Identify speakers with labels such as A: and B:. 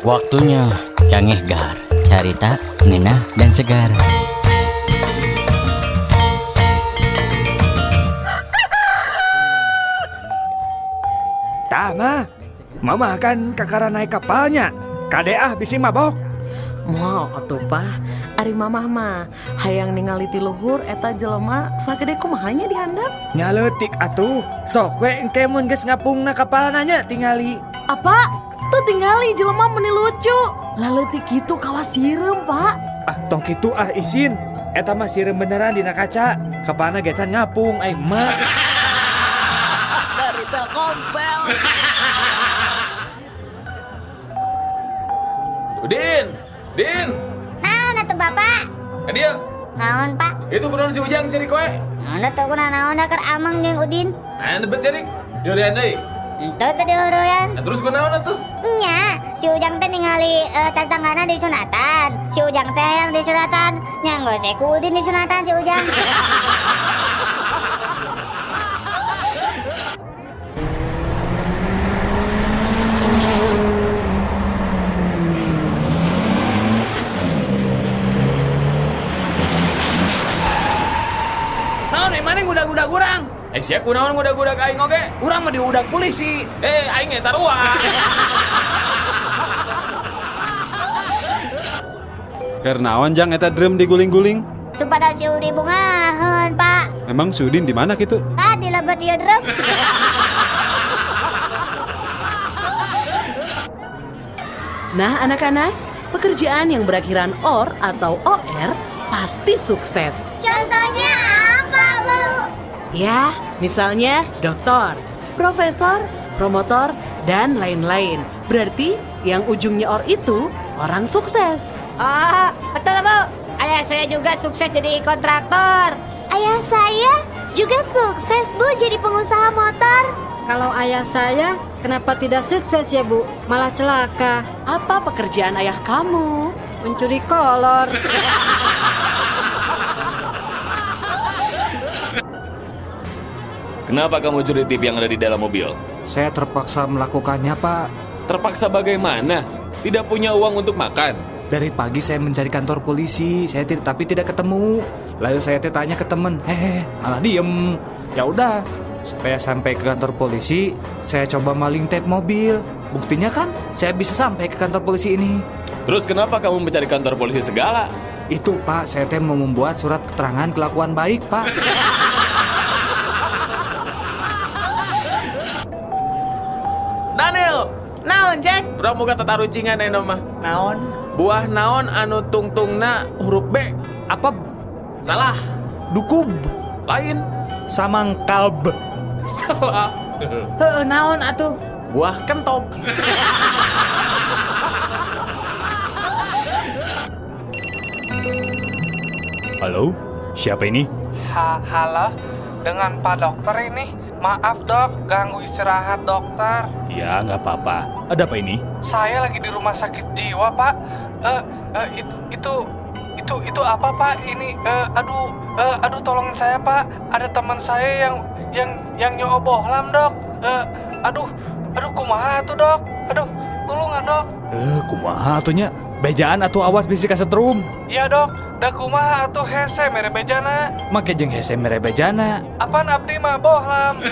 A: Waktunya Cangeh Gar, carita ngeunah dan segar.
B: Tah mama kan kakara naik kapalnya. Kade bisi mabok.
C: Moal atuh Pak, ari mamah mah hayang ningali ti luhur eta jelema sagede kumahanya di handap.
B: Nyaletik atuh. Sok we engke mun geus ngapungna kapal nanya tingali.
C: Apa? Tuh tinggali jelema meni lucu. Laleutik kitu kawas sireum Pak.
B: Tong kitu isin. Eta mah sireum beneran dina kaca. Kapalna gecan ngapung ai mah.
C: Dari Telkomsel.
D: Din,
E: Naon atuh Bapak?
D: dia
E: Naon Pak?
D: itu kunaon si Ujang cari kowe.
E: Naon atuh kunaon keur Amang jeung Udin?
D: Aya nebet cari. Dieureun deui.
E: Henteu teh dieureun.
D: Nah, terus kunaon atuh?
E: Nya, si Ujang teh ningali tetanggana di sunatan. Si Ujang teh yang di sunatan, nya gose ku Udin di sunatan si Ujang.
B: Naon mana ngudag-udag urang?
D: Sia kunaon ngudag-udag aing oge?
B: Urang mah diudag polisi.
D: Aing ge sarua.
F: Kernaon jang eta drum diguling-guling?
E: Supaya si Udin bungaheun Pak.
F: Memang si Udin di mana kitu?
E: Di lebet ieu drum.
C: Nah anak-anak, pekerjaan yang berakhiran OR atau OR pasti sukses.
E: Contohnya apa, Bu?
C: Ya, misalnya dokter, profesor, promotor, dan lain-lain. Berarti yang ujungnya OR itu orang sukses.
E: Betul Bu. Ayah saya juga sukses jadi kontraktor. Ayah saya juga sukses Bu jadi pengusaha motor.
G: Kalau ayah saya, kenapa tidak sukses ya Bu? Malah celaka,
C: Apa pekerjaan ayah kamu?
G: mencuri kolor.
D: Kenapa kamu curi tip yang ada di dalam mobil?
B: Saya terpaksa melakukannya, Pak.
D: Terpaksa bagaimana? Tidak punya uang untuk makan.
B: Dari pagi saya mencari kantor polisi, tapi tidak ketemu. Lalu saya tanya ke temen, malah diem. Ya udah, supaya sampai ke kantor polisi, saya coba maling tap mobil. Buktinya kan, saya bisa sampai ke kantor polisi ini.
D: Terus kenapa kamu mencari kantor polisi segala?
B: Itu Pak, saya mau membuat surat keterangan kelakuan baik, Pak.
D: Daniel,
C: Naon Jack?
D: urang boga tatarucingan aya mah.
B: Naon?
D: Buah naon anu tungtungna huruf B?
B: Apa?
D: Salah.
B: Dukub?
D: Lain.
B: Samangkab?
D: Salah.
B: Naon atuh?
D: Buah kentop.
H: Halo, siapa ini?
I: Halo, dengan Pak Dokter ini. Maaf dok, ganggu istirahat dokter.
H: Ya, nggak apa-apa. Ada apa ini?
I: Saya lagi di rumah sakit jiwa Pak. Itu apa Pak? Ini, aduh tolongin saya Pak. Ada teman saya yang nyobohlam dok. Aduh kumaha tuh dok. Aduh, tolongan dok.
H: Kumaha atunya? Bejaan atuh awas bisi kasetrum.
I: Iya dok, da kumaha atuh hese mere bejana.
H: Make jeung hese mere bejana.
I: Apaan abdi mah bohlam.